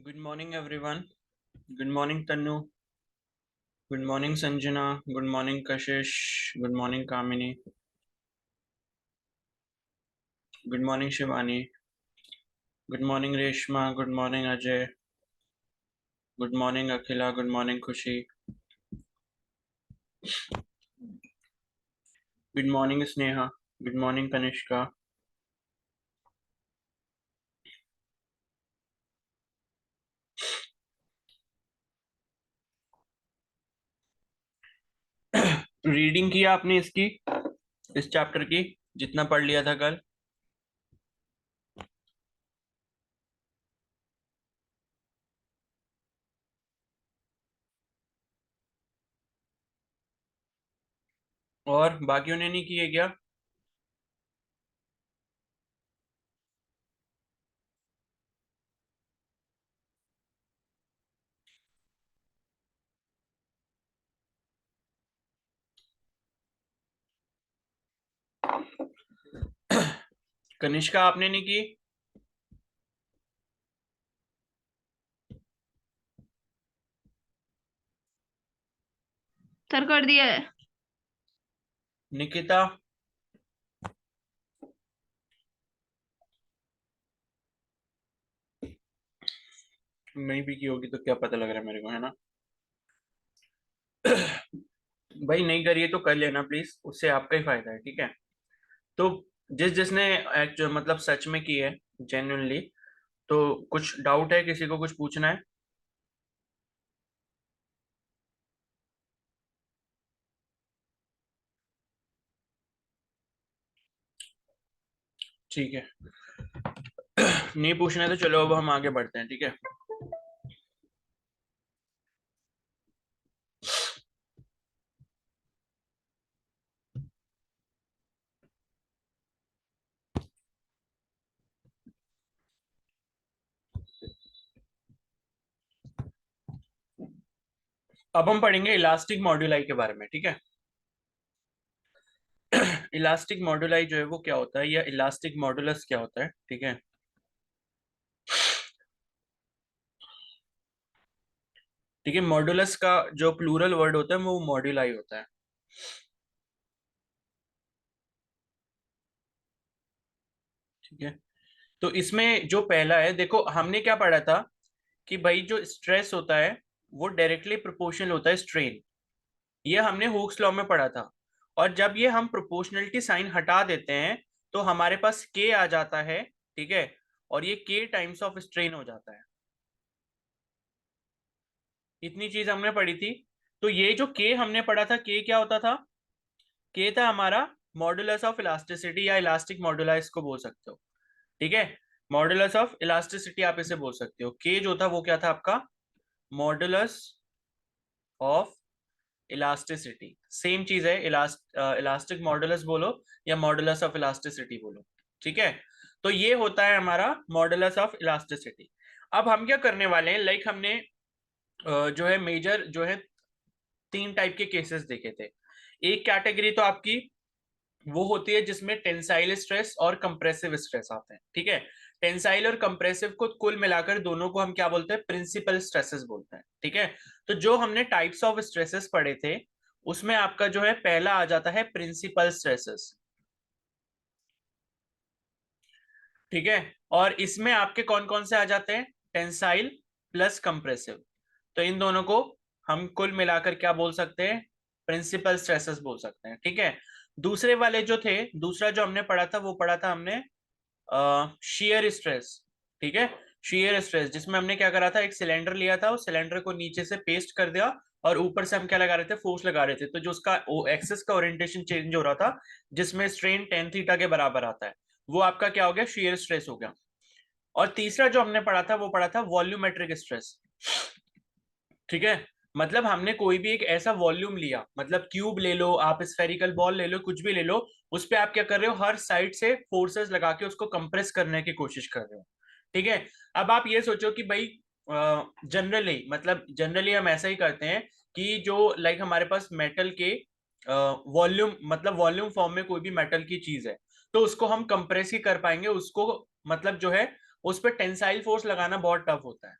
Good morning, everyone. Good morning, Tanu. Good morning, Sanjana. Good morning, Kashish. Good morning, Kamini. Good morning, Shivani. Good morning, Reshma. Good morning, Ajay. Good morning, Akhila. Good morning, Khushi. Good morning, Sneha. Good morning, Kanishka. Reading किया आपने इसकी, इस chapter की, जितना पढ़ लिया था कल? और बाकियों ने नहीं किए क्या? कनिष्का, आपने नहीं की? सर कर दिया है। निकिता? नहीं भी की होगी तो क्या पता लग रहा है मेरे को, है ना? भाई नहीं करिए तो कर लेना प्लीज, उससे आपका ही फायदा है, ठीक है? तो जिस जिसने एक्चुअल मतलब सच में की है, जेन्युइनली, तो कुछ डाउट है? किसी को कुछ पूछना है? ठीक है। नहीं पूछना है तो चलो अब हम आगे बढ़ते हैं, ठीक है? अब हम पढ़ेंगे इलास्टिक मॉड्यूलाई के बारे में, ठीक है? इलास्टिक मॉड्यूलाई जो है वो क्या होता है, या इलास्टिक मॉडुलस क्या होता है, ठीक है? ठीक है, मॉडुलस का जो प्लूरल वर्ड होता है वो मॉड्यूलाई होता है, ठीक है? तो इसमें जो पहला है, देखो हमने क्या पढ़ा था कि भाई जो स्ट्रेस होता है वो डायरेक्टली प्रोपोर्शनल होता है स्ट्रेन। ये हमने हुक्स लॉ में पढ़ा था। और जब ये हम प्रोपोर्शनलिटी साइन हटा देते हैं तो हमारे पास के आ जाता है, ठीक है? और ये के टाइम्स ऑफ स्ट्रेन हो जाता है। इतनी चीज हमने पढ़ी थी। तो ये जो के हमने पढ़ा था, के क्या होता था? के था हमारा मॉडुलस ऑफ इलास्टिसिटी, या इलास्टिक मॉडुलस इसको बोल सकते हो, ठीक है? मॉडुलस ऑफ इलास्टिसिटी आप इसे बोल सकते हो। के जो था वो क्या था आपका? Modulus of elasticity. सेम चीज है, इलास्टिक मॉडुलस बोलो या मॉडुलस ऑफ इलास्टिसिटी बोलो, ठीक है? तो ये होता है हमारा मॉडुलस ऑफ इलास्टिसिटी। अब हम क्या करने वाले हैं, लाइक हमने जो है मेजर जो है तीन टाइप के केसेस देखे थे। एक कैटेगरी तो आपकी वो होती है जिसमें टेंसाइल स्ट्रेस और कंप्रेसिव स्ट्रेस आते हैं, ठीक है? टेंसाइल और कंप्रेसिव को कुल मिलाकर दोनों को हम क्या बोलते हैं? प्रिंसिपल स्ट्रेसेस बोलते हैं, ठीक है? तो जो हमने टाइप्स ऑफ स्ट्रेसेस पढ़े थे उसमें आपका जो है पहला आ जाता है प्रिंसिपल स्ट्रेसेस, ठीक है? और इसमें आपके कौन कौन से आ जाते हैं? Tensile plus compressive. तो इन दोनों को हम कुल मिलाकर क्या बोल सकते हैं? प्रिंसिपल स्ट्रेसेस बोल सकते हैं, ठीक है? दूसरे वाले जो थे, दूसरा जो हमने पढ़ा था वो पढ़ा था हमने शेयर स्ट्रेस, ठीक है? शेयर स्ट्रेस जिसमें हमने क्या करा था, एक सिलेंडर लिया था, उस सिलेंडर को नीचे से पेस्ट कर दिया और ऊपर से हम क्या लगा रहे थे? फोर्स लगा रहे थे। तो जो उसका एक्सिस का ओरिएंटेशन चेंज हो रहा था, जिसमें स्ट्रेन टेन थीटा के बराबर आता है, वो आपका क्या हो गया? शेयर स्ट्रेस हो गया। और तीसरा जो हमने पढ़ा था वो पढ़ा था वॉल्यूमेट्रिक स्ट्रेस, ठीक है? मतलब हमने कोई भी एक ऐसा वॉल्यूम लिया, मतलब क्यूब ले लो आप, स्फेरिकल बॉल ले लो, कुछ भी ले लो, उस पे आप क्या कर रहे हो? हर साइड से फोर्सेस लगा के उसको कंप्रेस करने की कोशिश कर रहे हो, ठीक है? अब आप ये सोचो कि भाई जनरली, मतलब जनरली हम ऐसा ही करते हैं कि जो लाइक हमारे पास मेटल के वॉल्यूम, मतलब वॉल्यूम फॉर्म में कोई भी मेटल की चीज है, तो उसको हम कंप्रेस ही कर पाएंगे उसको, मतलब जो है उस पर टेंसाइल फोर्स लगाना बहुत टफ होता है।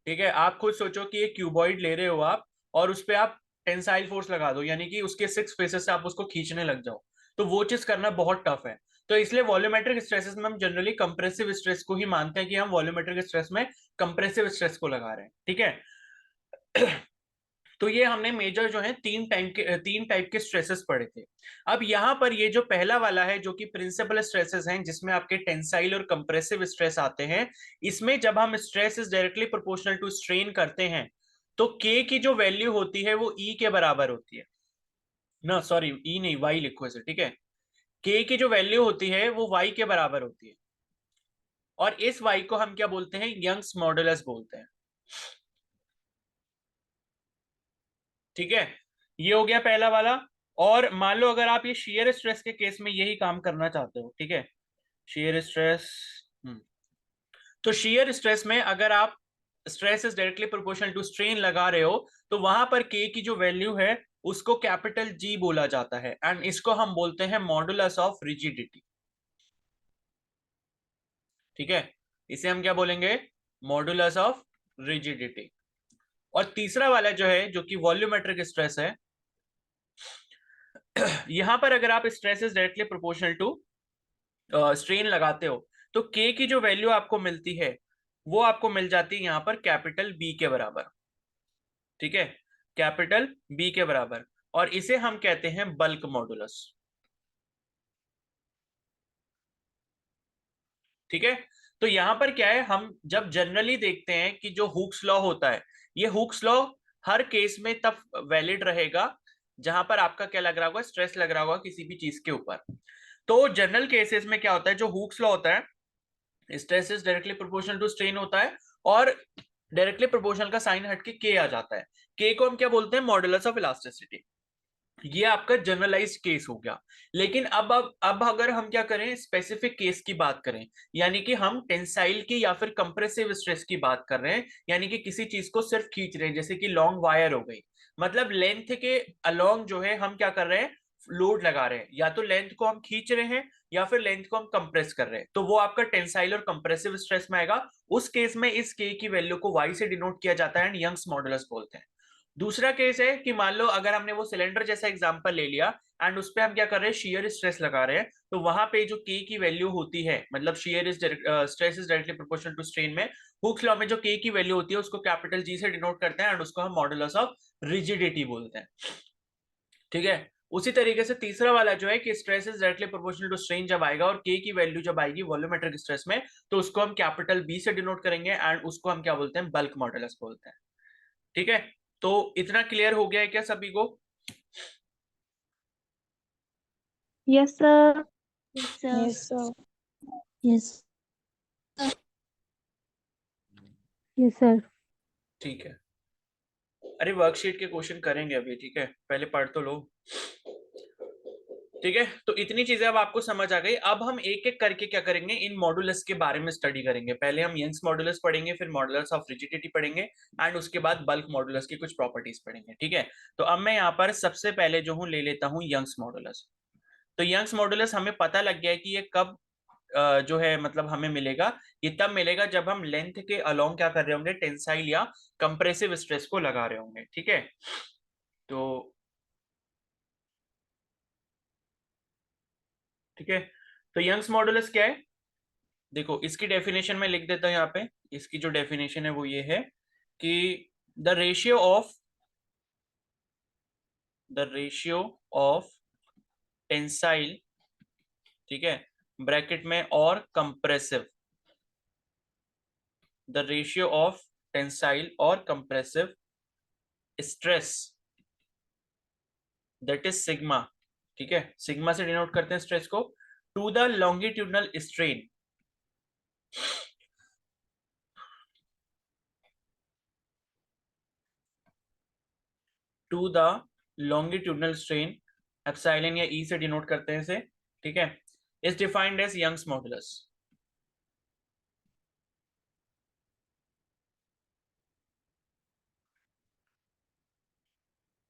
ठीक है, आप खुद सोचो कि एक क्यूबॉइड ले रहे हो आप, और उस पर आप टेंसाइल फोर्स लगा दो, यानी कि उसके 6 फेसेस से आप उसको खींचने लग जाओ, तो वो चीज करना बहुत टफ है। तो इसलिए वॉल्यूमेट्रिक स्ट्रेसेस में हम जनरली कंप्रेसिव स्ट्रेस को ही मानते हैं कि हम वॉल्यूमेट्रिक स्ट्रेस में कंप्रेसिव स्ट्रेस को लगा रहे हैं। ठीक है। तो ये हमने मेजर जो है तीन टाइप के स्ट्रेसेस पढ़े थे। अब यहाँ पर ये जो पहला वाला है जो कि प्रिंसिपल स्ट्रेसेस हैं, जिसमें आपके टेंसाइल और कंप्रेसिव स्ट्रेस आते हैं, इसमें जब हम stress is directly proportional to strain करते हैं तो के की जो वैल्यू होती है वो ई के बराबर होती है ना, सॉरी ई नहीं, वाई लिखो इसे। ठीक है, के की जो वैल्यू होती है वो वाई के बराबर होती है, और इस वाई को हम क्या बोलते हैं, यंग्स मॉडुलस बोलते हैं। ठीक है, ये हो गया पहला वाला। और मान लो अगर आप ये शेयर स्ट्रेस के केस में यही काम करना चाहते हो, ठीक है, शेयर स्ट्रेस, तो शेयर स्ट्रेस में अगर आप stress is directly proportional to strain लगा रहे हो, तो वहां पर के की जो वैल्यू है उसको कैपिटल जी बोला जाता है, एंड इसको हम बोलते हैं मॉडुलस ऑफ रिजिडिटी। ठीक है, इसे हम क्या बोलेंगे, मॉडुलस ऑफ रिजिडिटी। और तीसरा वाला जो है जो कि वॉल्यूमेट्रिक स्ट्रेस है, यहां पर अगर आप stress is directly proportional to strain लगाते हो, तो के की जो वैल्यू आपको मिलती है वो आपको मिल जाती है यहां पर कैपिटल बी के बराबर। ठीक है, कैपिटल बी के बराबर, और इसे हम कहते हैं बल्क मॉडुलस। ठीक है, तो यहां पर क्या है, हम जब जनरली देखते हैं कि जो हुक्स लॉ होता है, ये हुक्स लॉ हर केस में तब वैलिड रहेगा जहां पर आपका क्या लग रहा होगा, स्ट्रेस लग रहा होगा किसी भी चीज के ऊपर। तो जनरल केसेस में क्या होता है, जो हुक्स लॉ होता है, stress is directly proportional to strain होता है, और डायरेक्टली प्रोपोर्शनल का साइन हट के के आ जाता है। के को हम क्या बोलते हैं, मॉडुलस ऑफ इलास्टिसिटी। ये आपका जनरलाइज्ड केस हो गया। लेकिन अब अगर हम क्या करें, स्पेसिफिक केस की बात करें, यानी कि हम टेंसाइल की या फिर कंप्रेसिव स्ट्रेस की बात कर रहे हैं, यानी कि किसी चीज को सिर्फ खींच रहे हैं, जैसे कि लॉन्ग वायर हो गई, मतलब लेंथ के अलोंग जो है हम क्या कर रहे हैं, लोड लगा रहे हैं, या तो लेंथ को हम खींच रहे हैं या फिर लेंथ को हम कंप्रेस कर रहे हैं, तो वो आपका टेंसाइल और कंप्रेसिव स्ट्रेस में आएगा। उस केस में इस के की वैल्यू को वाई से डिनोट किया जाता है, एंड यंग्स मॉडुलस बोलते हैं। दूसरा केस है कि मान लो अगर हमने वो सिलेंडर जैसा एग्जांपल ले लिया, एंड उस पे हम क्या कर रहे हैं, शियर स्ट्रेस लगा रहे हैं, तो वहां पे जो के की वैल्यू होती है, मतलब shear is stress is directly proportional to strain में, हुक्स लॉ में जो के की वैल्यू होती है उसको कैपिटल जी से डिनोट करते हैं, एंड उसको हम मॉडुलस ऑफ रिजिडिटी बोलते हैं। ठीक है, उसी तरीके से तीसरा वाला जो है कि stress is directly proportional to strain जब आएगा और के की वैल्यू जब आएगी वॉल्यूमेट्रिक स्ट्रेस में, तो उसको हम कैपिटल बी से डिनोट करेंगे, एंड उसको हम क्या बोलते हैं, बल्क मॉडुलस बोलते हैं। ठीक है, तो इतना क्लियर हो गया है क्या सभी को? Yes sir. Yes, sir. Yes yes sir. ठीक है, अरे वर्कशीट के क्वेश्चन करेंगे अभी, ठीक है, पहले पढ़ तो लो। ठीक है, तो इतनी चीजें अब आपको समझ आ गई। अब हम एक एक करके क्या करेंगे, इन मॉडुलस के बारे में स्टडी करेंगे। पहले हम यंग्स मॉडुलस पढ़ेंगे, फिर मॉडुलस ऑफ रिजिडिटी पढ़ेंगे, एंड उसके बाद बल्क मॉडुलस की कुछ प्रॉपर्टीज पढ़ेंगे। ठीक है, तो अब मैं यहाँ पर सबसे पहले जो हूँ ले लेता हूँ यंग्स मॉडुलस। तो यंग्स मॉडुलस हमें पता लग गया है कि ये कब जो है मतलब हमें मिलेगा, ये तब मिलेगा जब हम लेंथ के अलोंग क्या कर रहे होंगे, टेंसाइल या कंप्रेसिव स्ट्रेस को लगा रहे होंगे। ठीक है, तो ठीक है, तो यंग्स मॉडुलस क्या है, देखो इसकी डेफिनेशन में लिख देता हूं यहाँ पे। इसकी जो डेफिनेशन है वो ये है कि द रेशियो ऑफ टेंसाइल, ठीक है, ब्रैकेट में, और compressive, the ratio of tensile और compressive stress, that is sigma. ठीक है, सिग्मा से डिनोट करते हैं स्ट्रेस को, to the longitudinal strain, to the longitudinal strain, epsilon या ई से डिनोट करते हैं इसे। ठीक है, is defined as Young's modulus.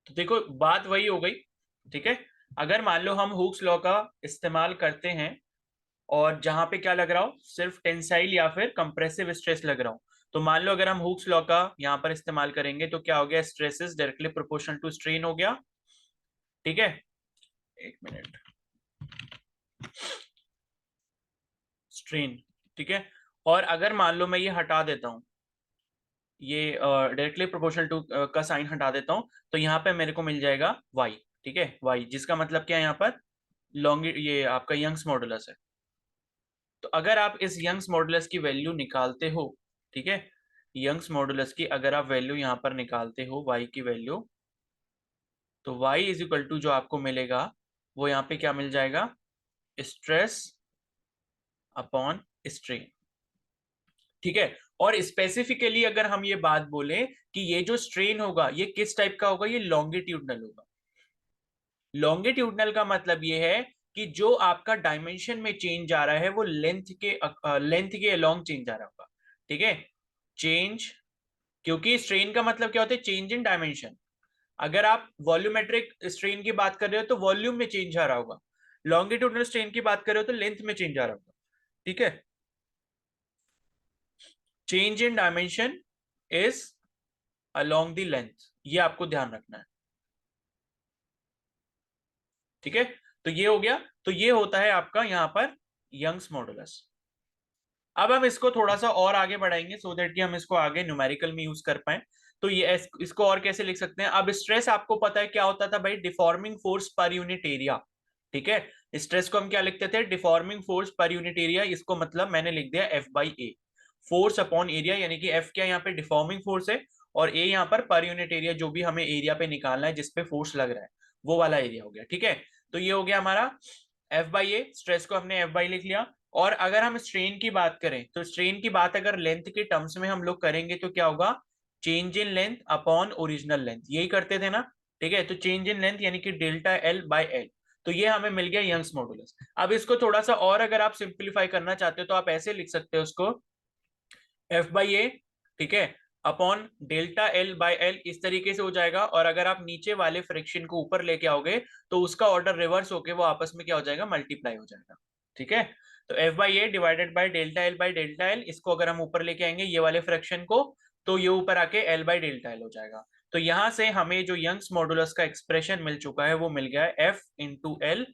तो देखो बात वही हो गई। ठीक है, अगर मान लो हम हुक्स लॉ का इस्तेमाल करते हैं और जहां पे क्या लग रहा हो, सिर्फ टेंसाइल या फिर कंप्रेसिव स्ट्रेस लग रहा हो, तो मान लो अगर हम हुक्स लॉ का यहाँ पर इस्तेमाल करेंगे तो क्या हो गया, stress is directly proportional to strain हो गया। ठीक है, एक मिनट, स्ट्रेन। ठीक है, और अगर मान लो मैं ये हटा देता हूं, ये डायरेक्टली प्रोपोर्शनल टू का साइन हटा देता हूं, तो यहाँ पे मेरे को मिल जाएगा y। ठीक है, y जिसका मतलब क्या है यहाँ पर, लॉन्ग, ये आपका यंग्स मॉडुलस है। तो अगर आप इस यंग्स मॉडुलस की वैल्यू निकालते हो, ठीक है, यंग्स मॉडुलस की अगर आप वैल्यू यहाँ पर निकालते हो, y की वैल्यू, तो y इज इक्वल टू जो आपको मिलेगा वो यहाँ पे क्या मिल जाएगा, स्ट्रेस अपॉन स्ट्रेन। ठीक है, और स्पेसिफिकली अगर हम ये बात बोले कि ये जो स्ट्रेन होगा ये किस टाइप का होगा, ये लॉन्गिट्यूडनल होगा। लॉन्गिट्यूडनल का मतलब ये है कि जो आपका डायमेंशन में चेंज आ रहा है वो लेंथ के अलोंग चेंज आ रहा होगा। ठीक है, चेंज, क्योंकि स्ट्रेन का मतलब क्या होता है, चेंज इन डायमेंशन। अगर आप वॉल्यूमेट्रिक स्ट्रेन की बात कर रहे हो तो वॉल्यूम में चेंज आ रहा होगा, लॉन्गिट्यूडनल स्ट्रेन की बात कर रहे हो तो लेंथ में चेंज आ रहा होगा। ठीक है, change in dimension is along the length, ये आपको ध्यान रखना है। ठीक है, तो ये हो गया, तो ये होता है आपका यहां पर यंग्स मॉडुलस। अब हम इसको थोड़ा सा और आगे बढ़ाएंगे सो दैट कि हम इसको आगे न्यूमेरिकल में यूज कर पाए। तो ये इसको और कैसे लिख सकते हैं, अब स्ट्रेस आपको पता है क्या होता था भाई, deforming force per unit area. ठीक है, स्ट्रेस को हम क्या लिखते थे, deforming force per unit area, इसको मतलब मैंने लिख दिया F/A, फोर्स अपॉन एरिया, यानी कि F क्या यहाँ पे डिफॉर्मिंग फोर्स है, और A यहाँ पर यूनिट एरिया, जो भी हमें एरिया पे निकालना है जिसपे फोर्स लग रहा है वो वाला एरिया हो गया। ठीक है, तो ये हो गया हमारा F/A, स्ट्रेस को हमने F लिख लिया। और अगर हम स्ट्रेन की बात करें तो स्ट्रेन की बात अगर लेंथ के टर्म्स में हम लोग करेंगे तो क्या होगा, change in length upon original length, यही करते थे ना। ठीक है, तो चेंज इन लेंथ यानी कि डेल्टा L/L, तो ये हमें मिल गया यंग्स मॉडुलस। अब इसको थोड़ा सा और अगर आप सिंप्लीफाई करना चाहते हो तो आप ऐसे लिख सकते हो उसको, F/A, ठीक है, अपॉन डेल्टा L/L, इस तरीके से हो जाएगा। और अगर आप नीचे वाले फ्रिक्शन को ऊपर लेके आओगे तो उसका ऑर्डर रिवर्स होके वो आपस में क्या हो जाएगा, मल्टीप्लाई हो जाएगा। ठीक है, तो F/A divided by delta L, इसको अगर हम ऊपर लेके आएंगे ये वाले फ्रैक्शन को, तो ये ऊपर आके L/डेल्टा L हो जाएगा। तो यहां से हमें जो यंग्स मॉडुलस का एक्सप्रेशन मिल चुका है वो मिल गया है F/L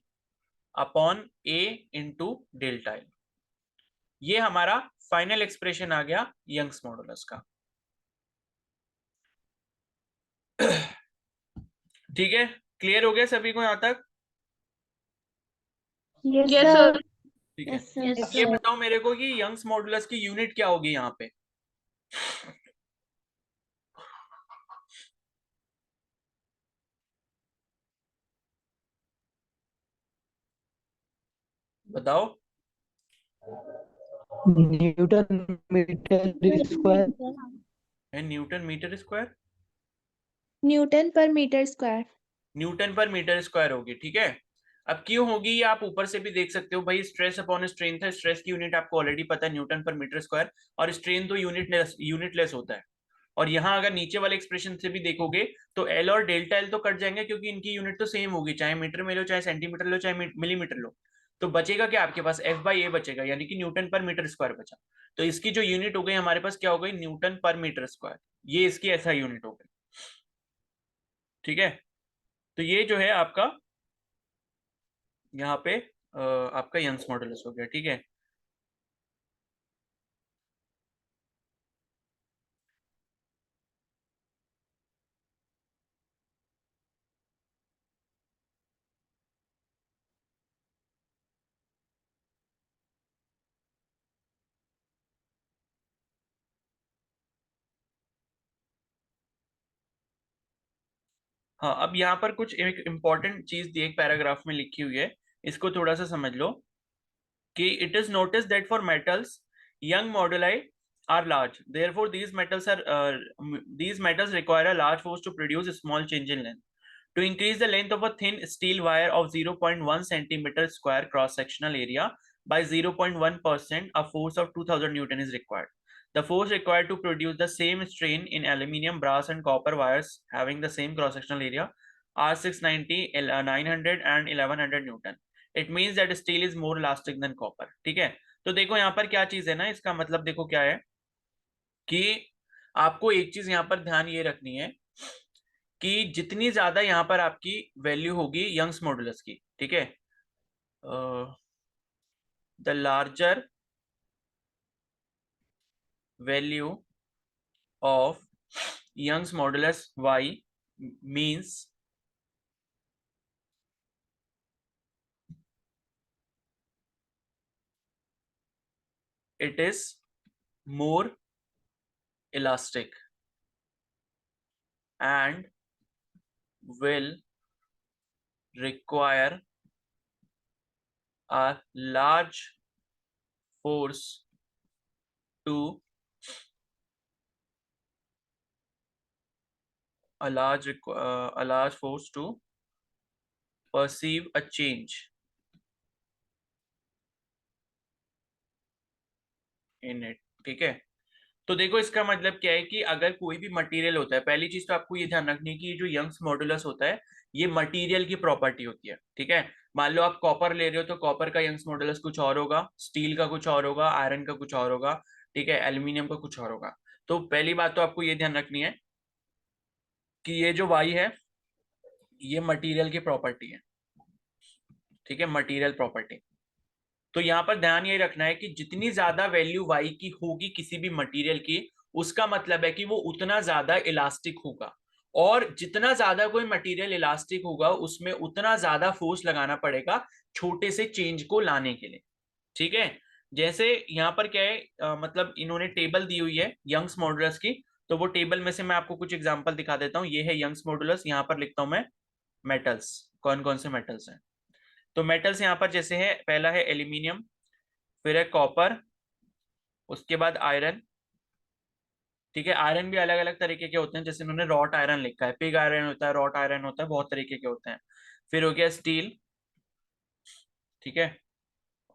upon A into delta L। ये हमारा फाइनल एक्सप्रेशन आ गया यंग्स मॉडुलस का। ठीक है, क्लियर हो गया सभी को यहां तक? Yes yes sir. सर। ठीक है, यस यस अब ये सर। बताओ मेरे को कि यंग्स मॉडुलस की यूनिट क्या होगी यहाँ पे, बताओ। Newton metre square. है न्यूटन मीटर स्क्वायर, न्यूटन पर मीटर स्क्वायर। न्यूटन पर मीटर स्क्वायर होगी। ठीक है, अब क्यों होगी ये आप ऊपर से भी देख सकते हो भाई, स्ट्रेस अपॉन स्ट्रेन था, स्ट्रेस की यूनिट आपको ऑलरेडी पता है न्यूटन पर मीटर स्क्वायर, और स्ट्रेन तो यूनिटलेस होता है। और यहाँ अगर नीचे वाले एक्सप्रेशन से भी देखोगे तो एल और डेल्टा एल तो कट जाएंगे क्योंकि इनकी यूनिट तो सेम होगी, चाहे मीटर में लो, चाहे सेंटीमीटर लो, चाहे मिलीमीटर लो। तो बचेगा क्या आपके पास, F/A बचेगा, यानी कि न्यूटन पर मीटर स्क्वायर बचा। तो इसकी जो यूनिट हो गई हमारे पास क्या हो गई, न्यूटन पर मीटर स्क्वायर, ये इसकी ऐसा यूनिट हो गई। ठीक है, तो ये जो है आपका यहाँ पे आपका यंग्स मॉडुलस हो गया। ठीक है, हाँ, अब यहाँ पर कुछ एक इंपॉर्टेंट चीज दी एक पैराग्राफ में लिखी हुई है, इसको थोड़ा सा समझ लो कि it is notice that for metals Young moduli are large, therefore these metals require a large force to produce a small change in length. To increase the length of a thin steel wire of 0.1 centimeter square cross sectional area by 0.1%, a force of 2000 newton is required. The force required to produce the same strain in aluminium, brass and copper wires having the same cross sectional area are 690, 900 and 1100 newton. It means that steel is more elastic than copper. ठीक है, तो देखो यहाँ पर क्या चीज है ना, इसका मतलब देखो क्या है कि आपको एक चीज यहाँ पर ध्यान ये रखनी है कि जितनी ज्यादा यहाँ पर आपकी वैल्यू होगी यंग्स मॉडुलस की, ठीक है, the larger value of Young's modulus y means it is more elastic and will require a large force to a large force to perceive a change in it, ठीक है। तो देखो इसका मतलब क्या है कि अगर कोई भी मटेरियल होता है, पहली चीज तो आपको ये ध्यान रखनी है कि ये जो यंग्स मॉडुलस होता है ये मटेरियल की प्रॉपर्टी होती है, ठीक है। मान लो आप कॉपर ले रहे हो तो कॉपर का यंग्स मॉडुलस कुछ और होगा, स्टील का कुछ और होगा, आयरन का कुछ और होगा, ठीक है, एल्यूमिनियम का कुछ और होगा। तो पहली बात तो आपको ये ध्यान रखनी है कि ये जो वाई है ये मटीरियल की प्रॉपर्टी है, ठीक है, मटीरियल प्रॉपर्टी। तो यहाँ पर ध्यान ये रखना है कि जितनी ज्यादा वैल्यू वाई की होगी किसी भी मटेरियल की, उसका मतलब है कि वो उतना ज्यादा इलास्टिक होगा, और जितना ज्यादा कोई मटेरियल इलास्टिक होगा उसमें उतना ज्यादा फोर्स लगाना पड़ेगा छोटे से चेंज को लाने के लिए, ठीक है। जैसे यहाँ पर क्या है, मतलब इन्होंने टेबल दी हुई है यंग्स मॉडुलस की, तो वो टेबल में से मैं आपको कुछ एग्जांपल दिखा देता हूँ। ये है यंग्स मॉडुलस, यहाँ पर लिखता हूं मैं मेटल्स, कौन कौन से मेटल्स हैं। तो मेटल्स यहाँ पर जैसे है, पहला है एल्यूमिनियम, फिर है कॉपर, उसके बाद आयरन, ठीक है। आयरन भी अलग अलग तरीके के होते हैं, जैसे इन्होंने रॉट आयरन लिखा है, पिग आयरन होता है, रॉट आयरन होता है, बहुत तरीके के होते हैं। फिर हो गया स्टील, ठीक है,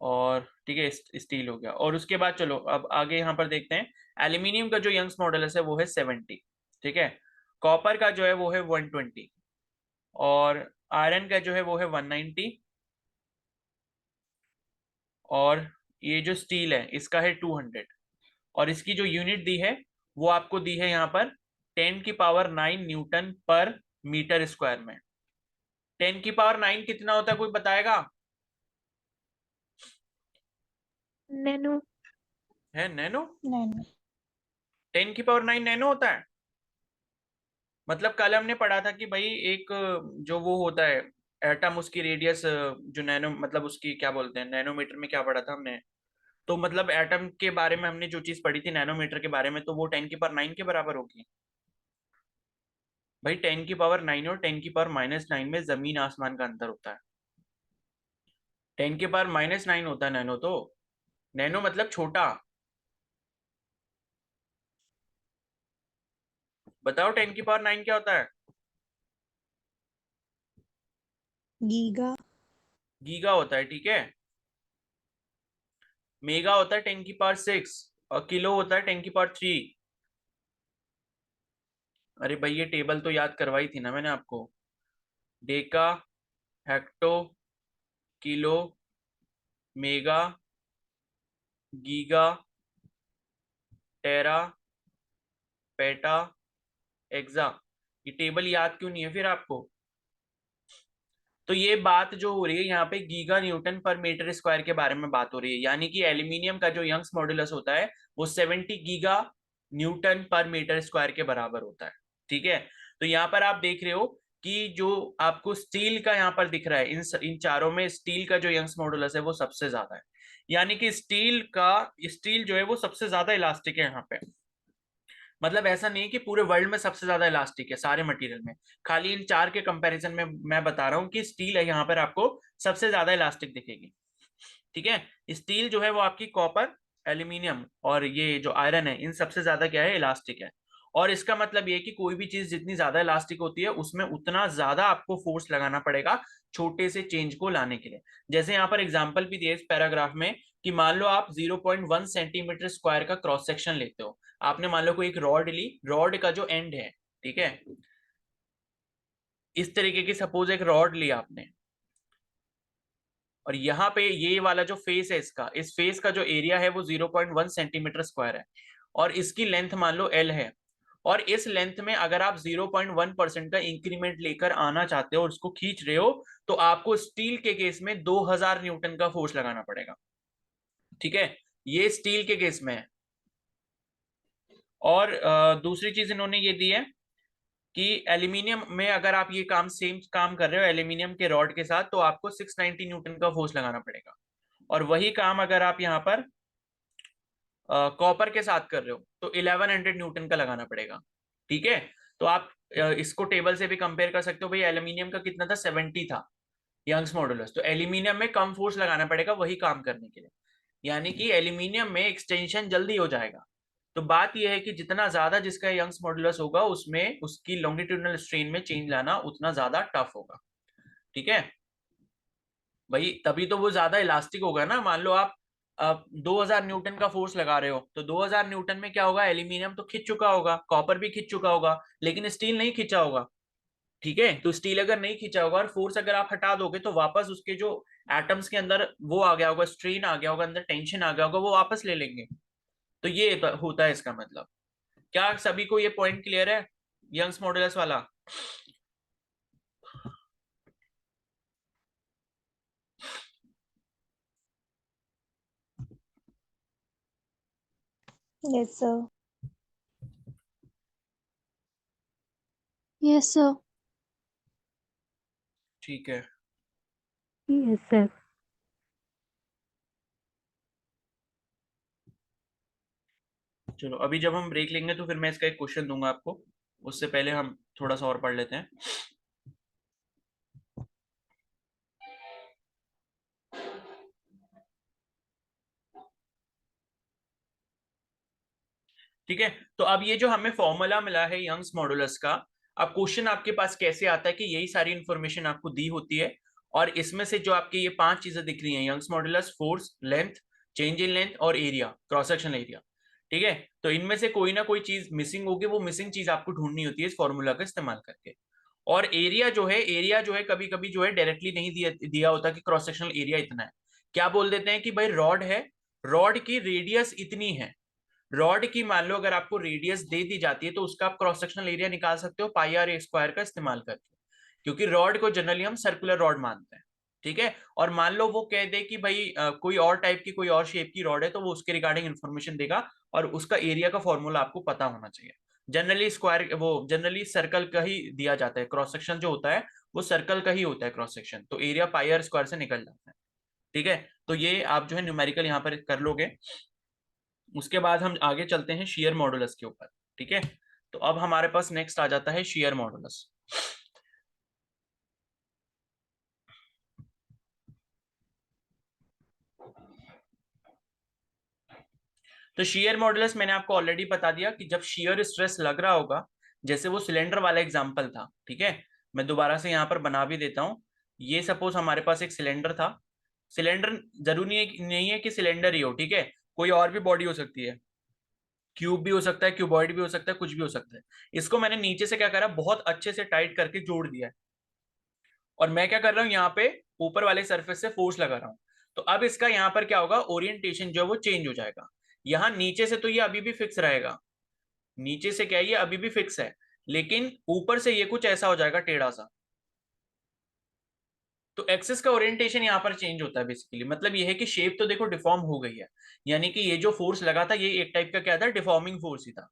और ठीक है स्टील हो गया। और उसके बाद चलो अब आगे यहाँ पर देखते हैं, एल्यूमिनियम का जो यंग्स मॉडुलस है वो है 70, ठीक है। कॉपर का जो है वो है 120, और आयरन का जो है वो है 190, और ये जो स्टील है इसका है 200। और इसकी जो यूनिट दी है वो आपको दी है यहाँ पर 10⁹ न्यूटन पर मीटर स्क्वायर में। 10⁹ कितना होता है, कोई बताएगा? नैनो। है नैनो, नैनो। 10⁹ नैनो होता है। मतलब कल हमने पढ़ा था कि भाई एक जो वो होता है एटम, उसकी रेडियस जो नैनो, मतलब उसकी क्या बोलते हैं, नैनोमीटर में क्या पढ़ा था हमने। तो मतलब एटम के बारे में हमने जो चीज पढ़ी थी नैनोमीटर के बारे में, तो वो 10⁹ के बराबर होगी भाई। 10⁹ और 10⁻⁹ में जमीन आसमान का अंतर होता है। 10⁻⁹ होता है नैनो, तो नैनो मतलब छोटा। बताओ 10⁹ क्या होता है? गीगा। गीगा होता है, ठीक है। मेगा होता है 10⁶, और किलो होता है 10⁵। अरे भाई ये टेबल तो याद करवाई थी ना मैंने आपको। Deca, hecto, kilo, mega, giga, tera, peta, exa. ये टेबल याद क्यों नहीं है फिर आपको? तो ये बात जो हो रही है यहाँ पे गीगा न्यूटन पर मीटर स्क्वायर के बारे में बात हो रही है, यानी कि एल्यूमिनियम का जो यंग्स मॉडुलस होता है वो 70 गीगा न्यूटन पर मीटर स्क्वायर के बराबर होता है, ठीक है। तो यहाँ पर आप देख रहे हो कि जो आपको स्टील का यहाँ पर दिख रहा है, इन चारों में स्टील का जो यंग्स मॉडुलस है वो सबसे ज्यादा है, यानी कि स्टील जो है वो सबसे ज्यादा इलास्टिक है यहाँ पे। मतलब ऐसा नहीं कि पूरे वर्ल्ड में सबसे ज्यादा इलास्टिक है सारे मटेरियल में, खाली इन चार के कंपैरिजन में मैं बता रहा हूँ कि स्टील है यहाँ पर आपको सबसे ज्यादा इलास्टिक दिखेगी, ठीक है। स्टील जो है वो आपकी कॉपर, एल्यूमिनियम और ये जो आयरन है इन सबसे ज्यादा क्या है, इलास्टिक है। और इसका मतलब ये कि कोई भी चीज जितनी ज्यादा इलास्टिक होती है उसमें उतना ज्यादा आपको फोर्स लगाना पड़ेगा छोटे से चेंज को लाने के लिए। जैसे यहाँ पर एग्जांपल भी दिए इस पैराग्राफ में कि मान लो आप 0.1 सेंटीमीटर स्क्वायर का क्रॉस सेक्शन लेते हो। आपने मान लो कोई एक रॉड ली, रॉड का जो एंड है, ठीक है, इस तरीके की सपोज एक रॉड ली आपने, और यहाँ पे ये वाला जो फेस है इसका, इस फेस का जो एरिया है वो 0.1 सेंटीमीटर स्क्वायर है। और इसकी लेंथ मान लो L है, और इस लेंथ में अगर आप 0.1% का इंक्रीमेंट लेकर आना चाहते हो और उसको खींच रहे हो, तो आपको स्टील के केस में 2000 न्यूटन का फोर्स लगाना पड़ेगा। ठीक है, ये स्टील के केस में है। और दूसरी चीज इन्होंने ये दी है कि एल्यूमिनियम में अगर आप ये काम सेम काम कर रहे हो एल्यूमिनियम के रॉड के साथ, तो आपको 690 न्यूटन का फोर्स लगाना पड़ेगा। और वही काम अगर आप यहाँ पर कॉपर के साथ कर रहे हो तो 1100 न्यूटन का लगाना पड़ेगा। ठीक है, तो आप इसको टेबल से भी कंपेयर कर सकते हो। भाई एल्यूमिनियम का कितना था, 70 था यंग्स मॉडुलस, तो एल्यूमिनियम में कम फोर्स लगाना पड़ेगा वही काम करने के लिए, यानी कि एल्यूमिनियम में एक्सटेंशन जल्दी हो जाएगा। तो बात यह है कि जितना ज्यादा जिसका यंग्स मॉडुलस होगा उसमें उसकी लॉन्गिट्यूडनल स्ट्रेन में चेंज लाना उतना ज्यादा टफ होगा। ठीक है भाई, तभी तो वो ज्यादा इलास्टिक होगा ना। मान लो आप 2000 न्यूटन का फोर्स लगा रहे हो, तो 2000 न्यूटन में क्या होगा, एल्यूमिनियम तो खिंच चुका होगा, कॉपर भी खिंच चुका होगा, लेकिन स्टील नहीं खिंचा होगा। ठीक है, तो स्टील अगर नहीं खिंचा होगा और फोर्स अगर आप हटा दोगे तो वापस उसके जो एटम्स के अंदर वो आ गया होगा, स्ट्रेन आ गया होगा, अंदर टेंशन आ गया होगा, वो वापस ले लेंगे। तो ये होता है इसका मतलब। क्या सभी को ये पॉइंट क्लियर है, यंग्स मॉडुलस वाला? Yes, sir. Yes, sir. ठीक है, Yes, sir. चलो अभी जब हम ब्रेक लेंगे तो फिर मैं इसका एक क्वेश्चन दूंगा आपको, उससे पहले हम थोड़ा सा और पढ़ लेते हैं। ठीक है, तो अब ये जो हमें फॉर्मूला मिला है यंग्स मॉडुलस का, अब क्वेश्चन आपके पास कैसे आता है कि यही सारी इंफॉर्मेशन आपको दी होती है, और इसमें से जो आपकी ये 5 चीजें दिख रही हैं, Young's modulus, force, length, change in length और एरिया, क्रॉस सेक्शन एरिया। ठीक है, तो इनमें से कोई ना कोई चीज मिसिंग होगी, वो मिसिंग चीज आपको ढूंढनी होती है इस फॉर्मूला का इस्तेमाल करके। और एरिया जो है कभी कभी जो है डायरेक्टली नहीं दिया होता कि क्रॉस सेक्शनल एरिया इतना है। क्या बोल देते हैं कि भाई रॉड है, रॉड की रेडियस इतनी है, रॉड की मान लो अगर आपको रेडियस दे दी जाती है तो उसका आप क्रॉस सेक्शनल एरिया निकाल सकते हो पाई आर ए स्क्वायर का इस्तेमाल करके, क्योंकि रॉड को जनरली हम सर्कुलर रॉड मानते हैं। ठीक है, और मान लो वो कह दे कि भाई कोई और टाइप की कोई और शेप की रॉड है, तो वो उसके रिगार्डिंग इन्फॉर्मेशन देगा, और उसका एरिया का फॉर्मूला आपको पता होना चाहिए। जनरली स्क्वायर, वो जनरली सर्कल का ही दिया जाता है, क्रॉस सेक्शन जो होता है वो सर्कल का ही होता है क्रॉस सेक्शन, तो एरिया पाई आर स्क्वायर से निकल जाता है। ठीक है, तो ये आप जो है न्यूमेरिकल यहाँ पर कर लोगे। उसके बाद हम आगे चलते हैं शेयर मॉडुलस के ऊपर। ठीक है, तो अब हमारे पास नेक्स्ट आ जाता है शेयर मॉडुलस। तो शेयर मॉडुलस मैंने आपको ऑलरेडी बता दिया कि जब शेयर स्ट्रेस लग रहा होगा, जैसे वो सिलेंडर वाला एग्जांपल था। ठीक है, मैं दोबारा से यहाँ पर बना भी देता हूँ। ये सपोज हमारे पास एक सिलेंडर था, सिलेंडर जरूरी नहीं है कि सिलेंडर ही हो, ठीक है, कोई और भी बॉडी हो सकती है, क्यूब भी हो सकता है, क्यूबॉइड भी हो सकता है, कुछ भी हो सकता है। इसको मैंने नीचे से क्या करा, बहुत अच्छे से टाइट करके जोड़ दिया है, और मैं क्या कर रहा हूँ यहाँ पे ऊपर वाले सरफेस से फोर्स लगा रहा हूँ। तो अब इसका यहाँ पर क्या होगा, ओरिएंटेशन जो है वो चेंज हो जाएगा। यहाँ नीचे से तो ये अभी भी फिक्स रहेगा, नीचे से क्या है, ये अभी भी फिक्स है, लेकिन ऊपर से ये कुछ ऐसा हो जाएगा टेढ़ा सा। तो एक्सिस का ओरिएंटेशन यहाँ पर चेंज होता है बेसिकली, मतलब ये है कि शेप तो देखो डिफॉर्म हो गई है, यानी कि ये जो फोर्स लगा था ये एक टाइप का क्या था, डिफॉर्मिंग फोर्स ही था।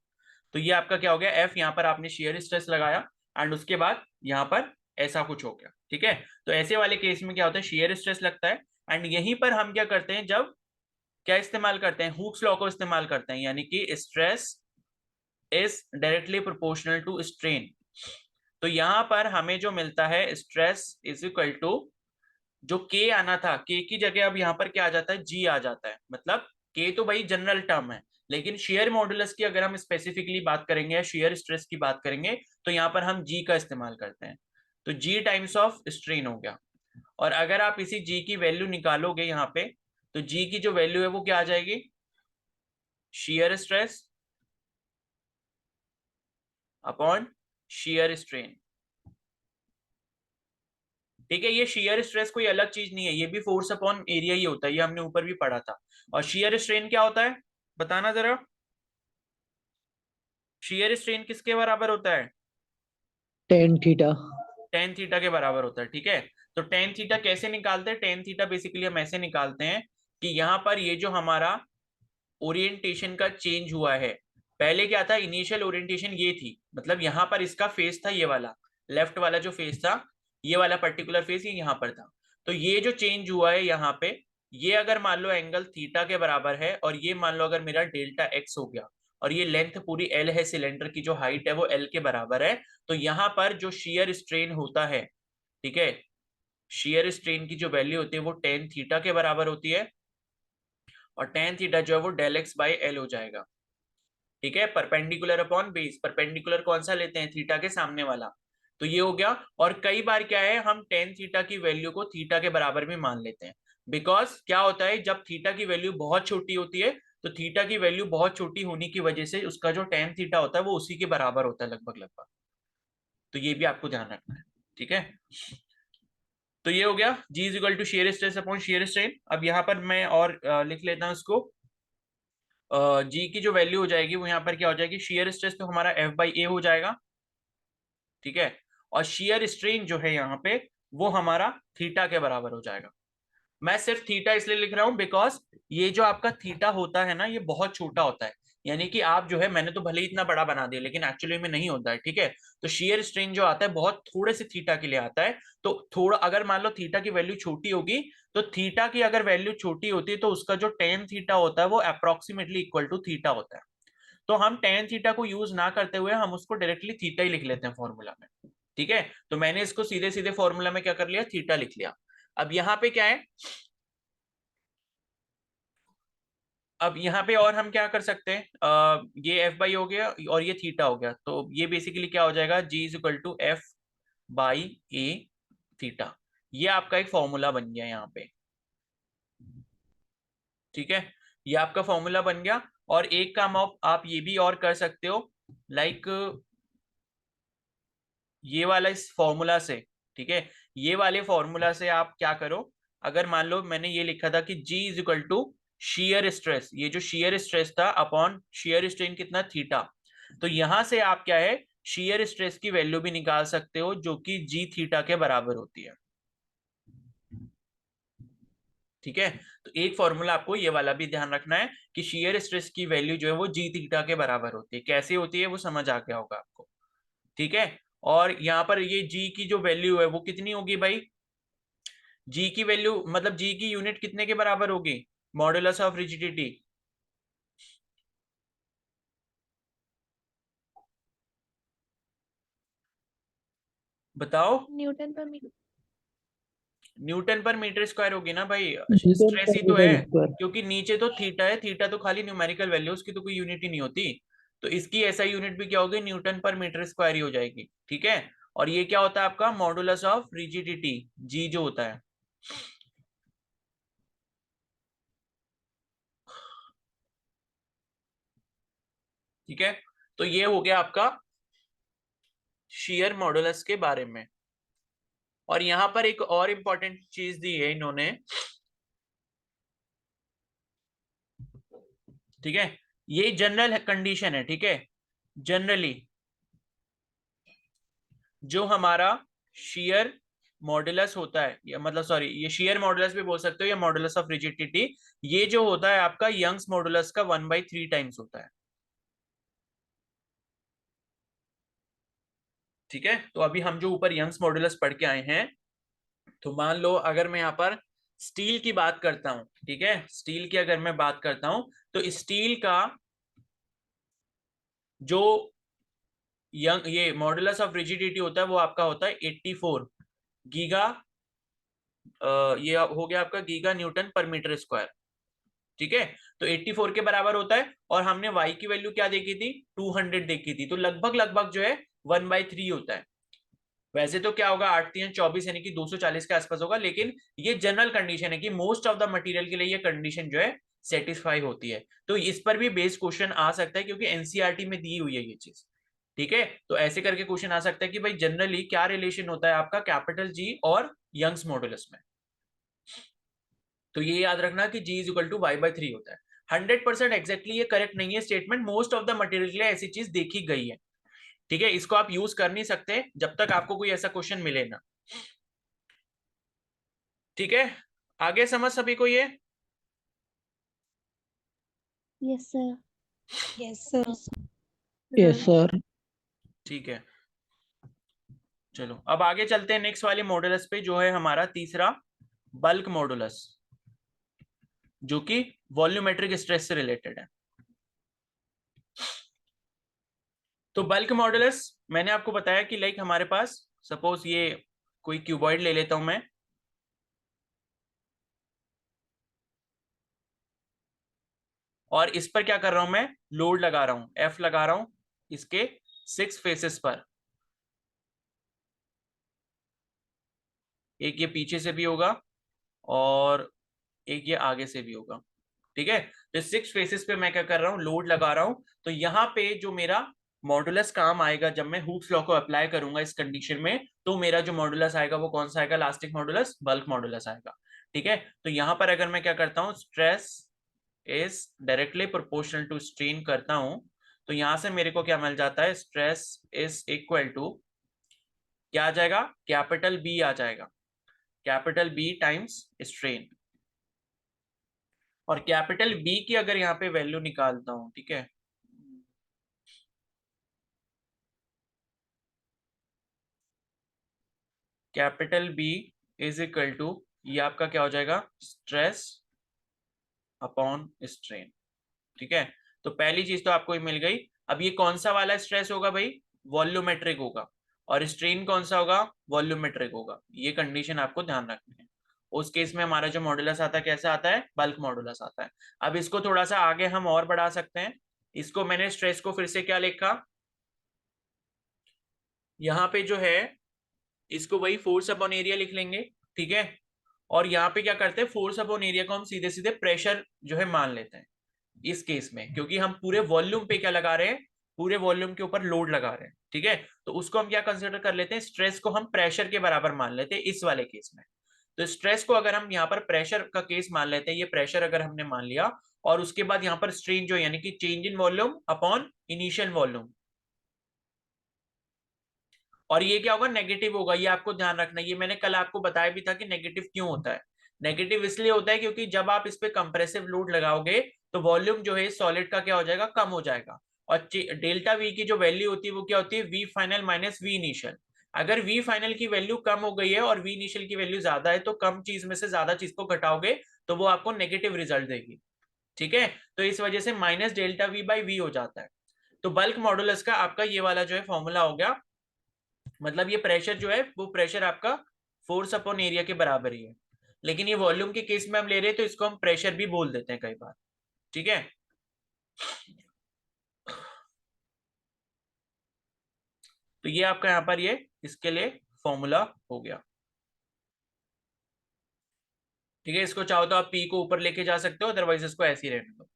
तो ये आपका क्या हो गया, एफ, यहाँ पर आपने शेयर स्ट्रेस लगाया, एंड उसके बाद यहाँ पर ऐसा कुछ हो गया। ठीक है, तो ऐसे वाले केस में क्या होता है, शेयर स्ट्रेस लगता है, एंड यहीं पर हम क्या करते हैं, जब क्या इस्तेमाल करते हैं, हुक्स लॉ को इस्तेमाल करते हैं, यानी कि stress is directly proportional to strain. तो यहां पर हमें जो मिलता है, स्ट्रेस इज इक्वल टू, जो के आना था, के की जगह अब यहाँ पर क्या आ जाता है, जी आ जाता है। मतलब के तो भाई जनरल टर्म है, लेकिन शेयर मॉडुलस की अगर हम स्पेसिफिकली बात करेंगे या शेयर स्ट्रेस की बात करेंगे, तो यहाँ पर हम जी का इस्तेमाल करते हैं। तो जी टाइम्स ऑफ स्ट्रेन हो गया, और अगर आप इसी जी की वैल्यू निकालोगे यहाँ पे, तो जी की जो वैल्यू है वो क्या आ जाएगी, share stress upon shear strain. ठीक है, ये शेयर स्ट्रेस कोई अलग चीज नहीं है, ये भी फोर्स अपॉन एरिया ही होता है, ये हमने ऊपर भी पढ़ा था। और शेयर स्ट्रेन क्या होता है, बताना जरा। शियर स्ट्रेन किसके बराबर होता है? Tan theta. टेन थीटा के बराबर होता है, ठीक है। तो टेन थीटा कैसे निकालते हैं? टेन थीटा बेसिकली हम ऐसे निकालते हैं कि यहाँ पर ये जो हमारा ओरिएंटेशन का चेंज हुआ है, पहले क्या था, इनिशियल ओरिएंटेशन ये थी, मतलब यहाँ पर इसका फेस था ये वाला, लेफ्ट वाला जो फेस था, ये वाला पर्टिकुलर फेस ये यहाँ पर था। तो ये जो चेंज हुआ है यहाँ पे, ये अगर मान लो एंगल थीटा के बराबर है, और ये मान लो अगर मेरा डेल्टा एक्स हो गया, और ये लेंथ पूरी एल है, सिलेंडर की जो हाइट है वो एल के बराबर है, तो यहाँ पर जो शियर स्ट्रेन होता है, ठीक है, शियर स्ट्रेन की जो वैल्यू होती है वो टेन थीटा के बराबर होती है, और टेन थीटा जो है वो डेल एक्स बाई एल हो जाएगा, ठीक है। परपेंडिकुलर अपॉन बेस, परपेंडिकुलर कौन सा लेते हैं? थीटा के सामने वाला। तो ये हो गया। और कई बार क्या है, हम टेन थीटा की वैल्यू को थीटा के बराबर भी मान लेते हैं, बिकॉज क्या होता है, जब थीटा की वैल्यू बहुत छोटी होती है, तो थीटा की वैल्यू बहुत छोटी होने की वजह से उसका जो टेन थीटा होता है वो उसी के बराबर होता है लगभग लगभग। तो ये भी आपको ध्यान रखना है, ठीक है। तो ये हो गया G is equal to shear stress upon shear strain. अब यहाँ पर मैं और लिख लेता हूँ इसको। जी की जो वैल्यू हो जाएगी वो यहाँ पर क्या हो जाएगी, शेयर स्ट्रेस तो हमारा एफ बाई ए हो जाएगा, ठीक है। और शेयर स्ट्रेन जो है यहाँ पे वो हमारा थीटा के बराबर हो जाएगा। मैं सिर्फ थीटा इसलिए लिख रहा हूं बिकॉज ये जो आपका थीटा होता है ना, ये बहुत छोटा होता है, यानी कि आप जो है, मैंने तो भले ही इतना बड़ा बना दिया लेकिन एक्चुअली में नहीं होता है, ठीक है। तो शेयर स्ट्रेन जो आता है बहुत थोड़े से थीटा के लिए आता है। तो थोड़ा अगर मान लो थीटा की वैल्यू छोटी होगी, तो थीटा की अगर वैल्यू छोटी होती है तो उसका जो टेन थीटा होता है वो अप्रोक्सीमेटली इक्वल टू थीटा होता है। तो हम टेन थीटा को यूज ना करते हुए हम उसको डायरेक्टली थीटा ही लिख लेते हैं फॉर्मूला में, ठीक है। तो मैंने इसको सीधे सीधे फॉर्मूला में क्या कर लिया, थीटा लिख लिया। अब यहाँ पे क्या है, अब यहाँ पे और हम क्या कर सकते हैं, ये एफ बाई हो गया और ये थीटा हो गया, तो ये बेसिकली क्या हो जाएगा, G is equal to F by A theta. ये आपका एक फॉर्मूला बन गया यहाँ पे, ठीक है। ये आपका फॉर्मूला बन गया। और एक काम आप ये भी और कर सकते हो, लाइक ये वाला इस फॉर्मूला से, ठीक है, ये वाले फॉर्मूला से आप क्या करो, अगर मान लो मैंने ये लिखा था कि G is equal to shear stress, ये जो शेयर स्ट्रेस था अपॉन शेयर स्ट्रेन कितना, थीटा। तो यहां से आप क्या है, शेयर स्ट्रेस की वैल्यू भी निकाल सकते हो जो कि जी थीटा के बराबर होती है, ठीक है। तो एक फॉर्मूला आपको ये वाला भी ध्यान रखना है कि शेयर स्ट्रेस की वैल्यू जो है वो जी थीटा के बराबर होती है। कैसे होती है वो समझ आ गया होगा आपको, ठीक है। और यहाँ पर ये जी की जो वैल्यू है वो कितनी होगी भाई, जी की वैल्यू मतलब जी की यूनिट कितने के बराबर होगी, मॉडुलस ऑफ रिजिडिटी। बताओ। न्यूटन पर मीटर। न्यूटन पर मीटर स्क्वायर होगी ना भाई, न्यूटन स्ट्रेस पर ही तो है। Metre square. क्योंकि नीचे तो थीटा है, थीटा तो खाली न्यूमेरिकल वैल्यू, उसकी तो कोई यूनिट ही नहीं होती। तो इसकी ऐसा यूनिट भी क्या होगी, न्यूटन पर मीटर स्क्वायर ही हो जाएगी, ठीक है। और ये क्या होता है आपका, मॉडुलस ऑफ रिजिडिटी, जी जो होता है, ठीक है। तो ये हो गया आपका शेयर मॉडुलस के बारे में। और यहां पर एक और इंपॉर्टेंट चीज दी है इन्होंने, ठीक है। ये जनरल कंडीशन है, ठीक है। जनरली जो हमारा शेयर मॉडुलस होता है, या मतलब सॉरी, ये शेयर मॉडुलस भी बोल सकते हो या मॉडुलस ऑफ रिजिडिटी, ये जो होता है आपका यंग्स मॉडुलस का 1/3 टाइम्स होता है, ठीक है। तो अभी हम जो ऊपर यंग्स मॉडुलस पढ़ के आए हैं, तो मान लो अगर मैं यहाँ पर स्टील की बात करता हूं, ठीक है, स्टील की अगर मैं बात करता हूं, तो स्टील का जो यंग ये मॉडुलस ऑफ रिजिडिटी होता है वो आपका होता है 84 गीगा, ये हो गया आपका गीगा न्यूटन पर मीटर स्क्वायर, ठीक है। तो 84 के बराबर होता है। और हमने y की वैल्यू क्या देखी थी, 200 देखी थी, तो लगभग लगभग जो है 1/3 होता है। वैसे तो क्या होगा, 8×3 = 24 यानी कि 240 के आसपास होगा, लेकिन ये जनरल कंडीशन है कि मोस्ट ऑफ द मटेरियल के लिए ये कंडीशन जो है सेटिस्फाई होती है। तो इस पर भी बेस क्वेश्चन आ सकता है क्योंकि एनसीईआरटी में दी हुई है ये चीज, ठीक है। तो ऐसे करके क्वेश्चन आ सकता है कि भाई जनरली क्या रिलेशन होता है आपका कैपिटल जी और यंग्स मॉडुलस में। तो ये याद रखना कि G = Y/3 होता है। 100% एग्जैक्टली ये करेक्ट नहीं है statement, most of the material के लिए ऐसी चीज देखी गई है। ठीक है, इसको आप यूज कर नहीं सकते जब तक आपको कोई ऐसा क्वेश्चन मिले ना। ठीक है, आगे समझ सभी को ये? Yes sir. Yes sir. Yes sir. ठीक है, चलो अब आगे चलते हैं नेक्स्ट वाले मॉडुलस पे, जो है हमारा तीसरा बल्क मॉडुलस, जो कि वॉल्यूमेट्रिक स्ट्रेस से रिलेटेड है। तो बल्क मॉडुलस मैंने आपको बताया कि लाइक हमारे पास सपोज ये कोई क्यूबॉइड ले लेता हूं मैं, और इस पर क्या कर रहा हूं मैं, लोड लगा रहा हूं, एफ लगा रहा हूं इसके 6 फेसेस पर। एक ये पीछे से भी होगा और एक ये आगे से भी होगा। ठीक है, तो 6 फेसेस पे मैं क्या कर रहा हूं, लोड लगा रहा हूं। तो यहाँ पे जो मेरा मॉडुलस काम आएगा जब मैं हुक्स लॉ को अप्लाई करूंगा इस कंडीशन में, तो मेरा जो मॉडुलस आएगा वो कौन सा आएगा, इलास्टिक मॉडुलस, बल्क मॉडुलस आएगा। ठीक है, तो यहाँ पर अगर मैं क्या करता हूँ, stress is directly proportional to strain करता हूं, तो यहां से मेरे को क्या मिल जाता है, स्ट्रेस इज इक्वल टू क्या आ जाएगा, कैपिटल बी आ जाएगा, कैपिटल बी टाइम्स स्ट्रेन। और कैपिटल बी की अगर यहाँ पे वैल्यू निकालता हूं, ठीक है, capital B is equal to ये आपका क्या हो जाएगा, स्ट्रेस अपॉन स्ट्रेन। ठीक है, तो पहली चीज तो आपको ही मिल गई। अब ये कौन सा वाला स्ट्रेस होगा भाई, वॉल्यूमेट्रिक होगा, और स्ट्रेन कौन सा होगा, वॉल्यूमेट्रिक होगा। ये कंडीशन आपको ध्यान रखनी है। उस केस में हमारा जो मॉडुलस आता है कैसा आता है, बल्क मॉडुलस आता है। अब इसको थोड़ा सा आगे हम और बढ़ा सकते हैं। इसको मैंने स्ट्रेस को फिर से क्या लिखा, यहाँ पे जो है इसको वही फोर्स अपॉन एरिया लिख लेंगे। ठीक है, और यहाँ पे क्या करते हैं, फोर्स अपॉन एरिया को हम सीधे सीधे प्रेशर जो है मान लेते हैं इस केस में, क्योंकि हम पूरे वॉल्यूम पे क्या लगा रहे हैं, पूरे वॉल्यूम के ऊपर लोड लगा रहे हैं। ठीक है, तो उसको हम क्या कंसिडर कर लेते हैं, स्ट्रेस को हम प्रेशर के बराबर मान लेते हैं इस वाले केस में। तो स्ट्रेस को अगर हम यहाँ पर प्रेशर का केस मान लेते हैं, ये प्रेशर अगर हमने मान लिया, और उसके बाद यहाँ पर स्ट्रेन जो यानी कि change in volume upon initial volume, और ये क्या होगा, नेगेटिव होगा। ये आपको ध्यान रखना, ये मैंने कल आपको बताया भी था कि नेगेटिव क्यों होता है। नेगेटिव इसलिए होता है क्योंकि जब आप इस पे कंप्रेसिव लोड लगाओगे तो वॉल्यूम जो है सॉलिड का क्या हो जाएगा, कम हो जाएगा। और डेल्टा वी की जो वैल्यू होती है वो क्या होती है, V final minus V initial. अगर वी फाइनल की वैल्यू कम हो गई है और वी इनिशियल की वैल्यू ज्यादा है, तो कम चीज में से ज्यादा चीज को घटाओगे तो वो आपको नेगेटिव रिजल्ट देगी। ठीक है, तो इस वजह से minus delta V by V हो जाता है। तो बल्क मॉडुलस का आपका ये वाला जो है फॉर्मूला हो गया, मतलब ये प्रेशर जो है वो प्रेशर आपका फोर्स अपॉन एरिया के बराबर ही है। लेकिन ये वॉल्यूम के केस में हम ले रहे हैं तो इसको हम प्रेशर भी बोल देते हैं कई बार। ठीक है, तो ये आपका यहाँ पर ये इसके लिए फॉर्मूला हो गया। ठीक है, इसको चाहो तो आप पी को ऊपर लेके जा सकते हो, अदरवाइज इसको ऐसे ही रहने दो।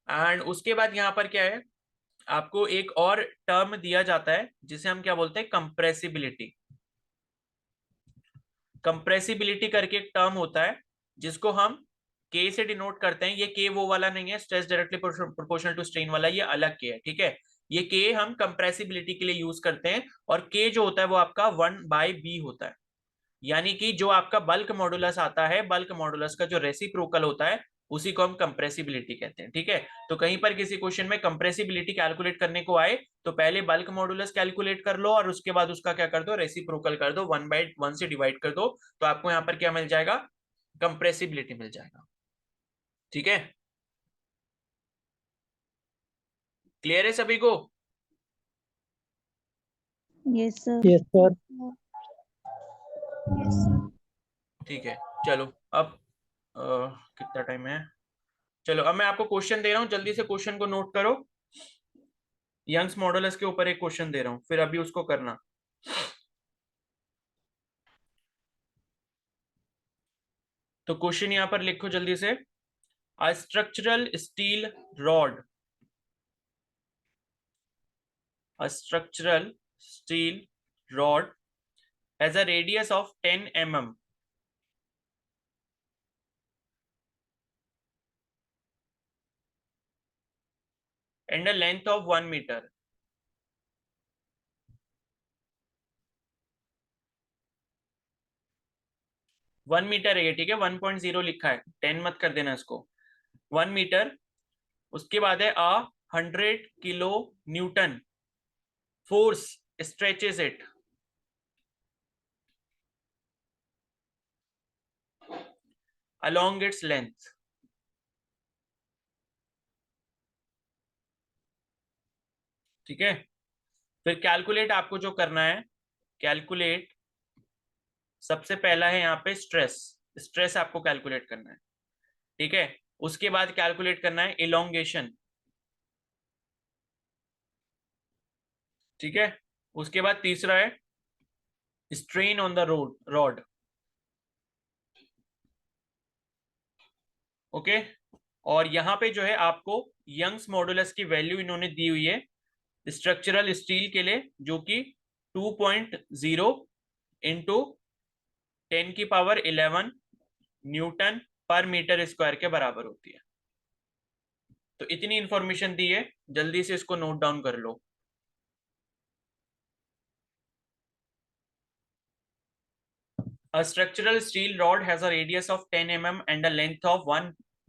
एंड उसके बाद यहाँ पर क्या है, आपको एक और टर्म दिया जाता है जिसे हम क्या बोलते हैं, कंप्रेसिबिलिटी। कंप्रेसिबिलिटी करके एक टर्म होता है जिसको हम के से डिनोट करते हैं। ये के वो वाला नहीं है, stress directly proportional to strain वाला, ये अलग के है। ठीक है, ये के हम कंप्रेसिबिलिटी के लिए यूज करते हैं, और के जो होता है वो आपका 1/b होता है। यानी कि जो आपका बल्क मॉडुलस आता है, बल्क मॉडुलस का जो रेसिप्रोकल होता है उसी को हम कंप्रेसिबिलिटी कहते हैं। ठीक है, तो कहीं पर किसी क्वेश्चन में कंप्रेसिबिलिटी कैलकुलेट करने को आए तो पहले बल्क मॉडुलस कैलकुलेट कर लो और उसके बाद उसका क्या कर दो, रेसिप्रोकल कर दो, 1/1 से डिवाइड कर दो, तो आपको यहाँ पर क्या मिल जाएगा, कंप्रेसिबिलिटी मिल जाएगा। ठीक है, क्लियर है सभी को? Yes sir. Yes sir. Yes sir. ठीक है, चलो अब कितना टाइम है, चलो अब मैं आपको क्वेश्चन दे रहा हूँ, जल्दी से क्वेश्चन को नोट करो। यंग्स मॉडुलस के ऊपर एक क्वेश्चन दे रहा हूँ, फिर अभी उसको करना। तो क्वेश्चन यहां पर लिखो जल्दी से, a structural steel rod, a structural steel rod has a radius of 10 mm. and a length of 1 meter. One metre है ये, ठीक है, 1.0 लिखा है, 10 मत कर देना इसको, 1 मीटर। उसके बाद है 100 kilo Newton force stretches it along its length। ठीक है, फिर कैलकुलेट आपको जो करना है, कैलकुलेट सबसे पहला है यहाँ पे स्ट्रेस, स्ट्रेस आपको कैलकुलेट करना है, ठीक है। उसके बाद कैलकुलेट करना है इलोंगेशन, ठीक है। उसके बाद तीसरा है strain on the rod, okay. और यहाँ पे जो है आपको यंग्स मॉडुलस की वैल्यू इन्होंने दी हुई है स्ट्रक्चरल स्टील के लिए, जो कि 2.0 इंटू 10⁻11 न्यूटन पर मीटर स्क्वायर के बराबर होती है। तो इतनी इंफॉर्मेशन दी है, जल्दी से इसको नोट डाउन कर लो। A structural steel rod has a radius of 10 mm and a length of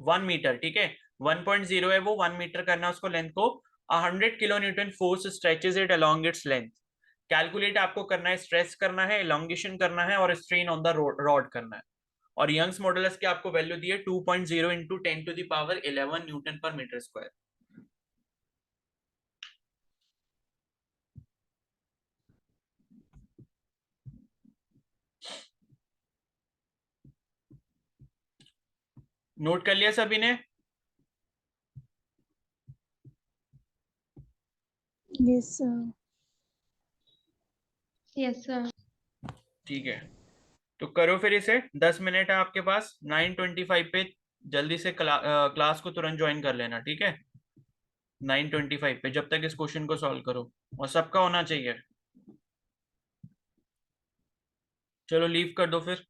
1 meter, ठीक है। 1.0 है वो, 1 मीटर करना है उसको लेंथ को। 100 kilo Newton force stretches it along its length. Calculate आपको करना है, स्ट्रेस करना है, एलोंगेशन करना है और स्ट्रेन ऑन द रॉड करना है। और यंग्स मॉडुलस की आपको वैल्यू दी है 2.0 इंटू 10⁻11 न्यूटन पर मीटर स्क्वायर। नोट कर लिया सभी ने? Yes, sir. Yes, sir. ठीक है, तो करो फिर इसे। 10 मिनट है आपके पास, 9:25 पे जल्दी से क्लास को तुरंत ज्वाइन कर लेना, ठीक है। 9:25 पे, जब तक इस क्वेश्चन को सॉल्व करो, और सबका होना चाहिए। चलो लीव कर दो फिर।